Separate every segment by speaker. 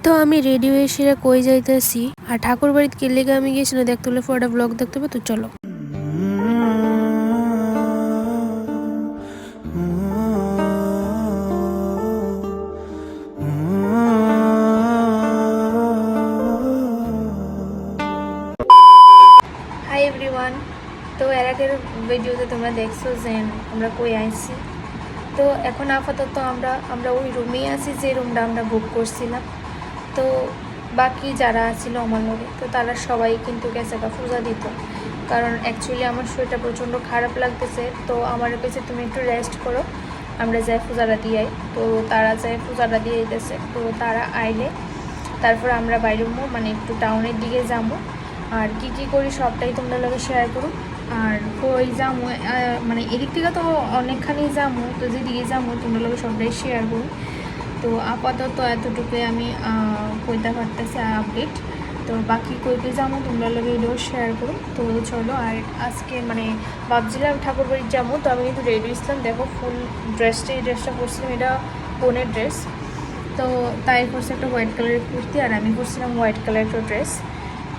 Speaker 1: তো আমি রেডি হয়ে সেরা কই যাইতেছি আর ঠাকুর বাড়িতে কে লেগে আমি গেছি না দেখতে হলে পুরোটা ব্লগ দেখতে হবে। তো চলো। Hi everyone. তো এর আগের ভিডিওতে তোমরা দেখছো যে আমরা কই আইছি। তো এখন আপাতত আমরা ওই রুমেই আছি যে রুমটা আমরা বুক করছিলাম। তো বাকি যারা ছিল আমার লগে তো তারা সবাই কিন্তু গেছে পূজা দিত, কারণ অ্যাকচুয়ালি আমার শরীরটা প্রচণ্ড খারাপ লাগতেছে। তো আমার কাছে তুমি একটু রেস্ট করো, আমরা যাই পূজাটা দিয়ে আই। তো তারা যাই পূজাটা দিয়ে দিতেছে। তো তারা আইলে তারপর আমরা বাইরে মানে একটু টাউনের দিকে যাবো, আর কি কি করি সবটাই তোমরা লগে শেয়ার করো। আর কই যাবো মানে এদিক থেকে তো অনেকখানি যাবো, তো যেদিকে যাবো তোমরা লগে সবটাই শেয়ার করো। তো আপাতত এতটুকুই আমি কইতে পারতেছি আপডেট। তো বাকি কইতে যাবো তোমরা লগে এটাও শেয়ার করো। তো চলো। আর আজকে মানে ভাবছিলাম ঠাকুর বাড়ির যাবো, তো আমি কিন্তু রেডি ছিলাম। দেখো ফুল এই ড্রেসটা পরছিলাম, এটা বোনের ড্রেস। তো তাই করছে একটা হোয়াইট কালারের কুর্তি, আর আমি করছিলাম হোয়াইট কালারের একটা ড্রেস।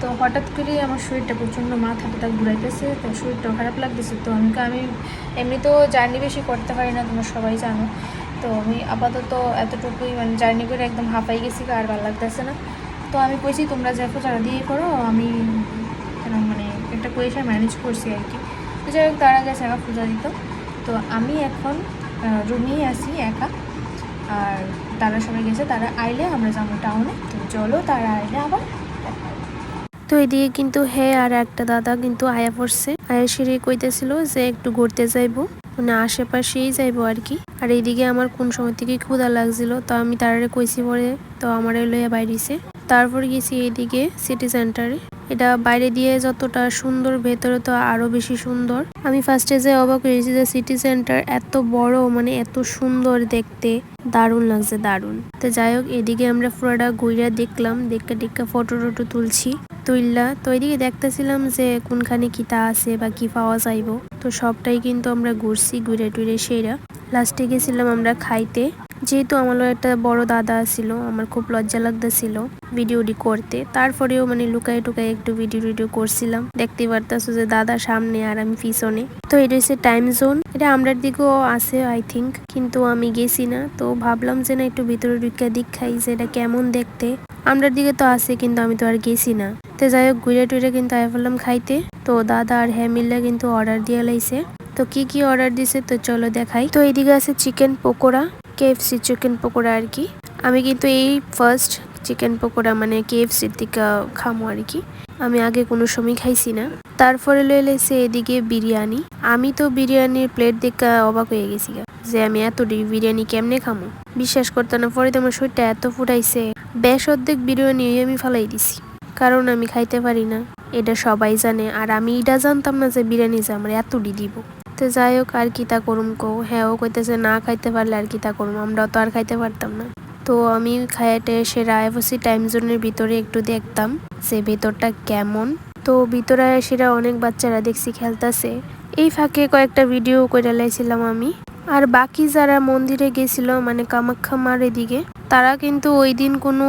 Speaker 1: তো হঠাৎ করেই আমার শরীরটা প্রচণ্ড মাথা ঘুরাইতেছে, তো শরীরটা খারাপ লাগতেছে। তো আমি এমনি তো জার্নি বেশি করতে পারি না, তোমরা সবাই জানো। তো আমি আপাতত এতটুকুই মানে জার্নি করে একদম হাঁপাই গেছি, আর ভালো লাগতেছে না। তো আমি কইছি তোমরা দেখো যারা দিয়ে করো, আমি মানে একটা পয়সা ম্যানেজ করছি আর কি। তো যাই হোক, তারা গেছে একা পূজা দিত। তো আমি এখন রুমেই আছি একা, আর তারা সবাই গেছে। তারা আইলে আমরা যাবো টাউনে। তো চলো, তারা আইলে আবার। তো এদিকে কিন্তু আর একটা দাদা কিন্তু আয়া পড়ছে। আয়া সেরে কইতেছিল যে একটু ঘুরতে যাইবো, মানে আশেপাশেই যাইবো আর কি। আর এইদিকে আমার কোন সময় থেকে ক্ষুধা লাগছিল, তো আমি তারারে কইছি পরে, তো আমার লইয়া বাইরেছে। তারপর গেছি এইদিকে সিটি সেন্টারে। এটা বাইরে দিয়ে যতটা সুন্দর, ভেতরে তো আরো বেশি সুন্দর। আমি ফার্স্টে যে অবাক হয়েছি যে সিটি সেন্টার এত বড়, মানে এত সুন্দর দেখতে, দারুণ লাগছে, দারুণ। তো যাই হোক, এদিকে আমরা পুরোটা ঘুরে দেখলাম, দেখতে ফটো তুলছি। তো এদিকে দেখতেছিলাম যে কোনখানে কিতা আছে বা কি পাওয়া যাইব। তো সবটাই কিন্তু আমরা ঘুরছি, ঘুরে টুরে সেরা লাস্টে গেছিলাম আমরা খাইতে। যেহেতু আমার একটা বড় দাদা ছিল, আমার খুব লজ্জা লাগতেছিল ভিডিওটি করতে। তারপরেও মানে লুকাই টুকাই একটু ভিডিও করছিলাম। দেখতে পারতেছো যে দাদা সামনে আর আমি পিছনে। তো এটা হচ্ছে টাইম জোন, এটা আমরার দিকেও আছে আই থিঙ্ক, কিন্তু আমি গেছি না। তো ভাবলাম যে না একটু ভিতরে ঢুকে খাই যে এটা কেমন দেখতে। আমরার দিকে তো আছে, কিন্তু আমি তো আর গেছি না। তো যাই হোক, ঘুরে টুরে কিন্তু আয় ফেললাম খাইতে। তো দাদা আর মিললে কিন্তু অর্ডার দিয়ে লাইছে। তো কি অর্ডার দিছে তো চলো দেখাই। তো এইদিকে আছে chicken pakora, KFC chicken pakora আর কি। আমি কিন্তু এই ফার্স্ট চিকেন পকোড়া মানে KFC থেকে খামো আর কি। আমি আগে কোনো সময় খাইছি না। তারপরে লইলে এদিকে বিরিয়ানি। আমি তো বিরিয়ানির প্লেট দেখে অবাক হয়ে গেছি যে আমি এত বিরিয়ানি কেমনে খামো, বিশ্বাস করতে না। পরে তো আমার শরীরটা এত ফুটাইছে, বেশ অর্ধেক বিরিয়ানি আমি ফালাই দিছি, কারণ আমি খাইতে পারি না, এটা সবাই জানে। আর আমি এটা জানতাম না যে বিরিয়ানি যে আমার এতটি দিব। তো যাই হোক, আর কি তা করুম কো। ও কইতেছে না খাইতে পারলে আর কি তা করুম, আমরা তো আর খাইতে পারতাম না। তো আমি খাইতে সে রায়বসি টাইম জোনের ভিতরে একটু দেখতাম যে ভেতরটা কেমন। তো ভিতরে সেরা অনেক বাচ্চারা দেখছি খেলতেছে। এই ফাঁকে কয়েকটা ভিডিও করে লাইছিলাম আমি। আর বাকি যারা মন্দিরে গেছিল মানে কামাখ্যা মার এদিকে, তারা কিন্তু ওই দিন কোনো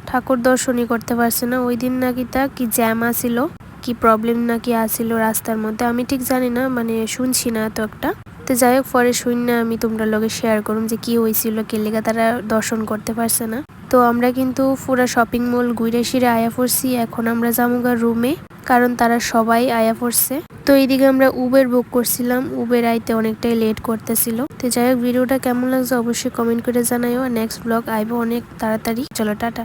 Speaker 1: ঠাকুর দর্শনই করতে পারছে না। ওই দিন নাকি তা কি জ্যাম আসিল, কি প্রবলেম নাকি আসিল রাস্তার মধ্যে, আমি ঠিক জানি না, মানে শুনছি না তো একটা। তো যাই হোক, পরে শুন না আমি তোমরা লগে শেয়ার করুম যে কি হয়েছিল, কে লেগে তারা দর্শন করতে পারছে না। তো আমরা কিন্তু পুরা শপিং মল ঘুরে ফিরে আয়া পড়ছি। এখন আমরা যামুগা রুমে, কারণ তারা সবাই আয়া পড়ছে। তো এইদিকে আমরা উবের বুক করছিলাম, উবের আইতে অনেকটাই লেট করতেছিল। তো যাই হোক, ভিডিওটা কেমন লাগছে অবশ্যই কমেন্ট করে জানাইও। নেক্সট ব্লগ আইবো অনেক তাড়াতাড়ি। চলো টাটা।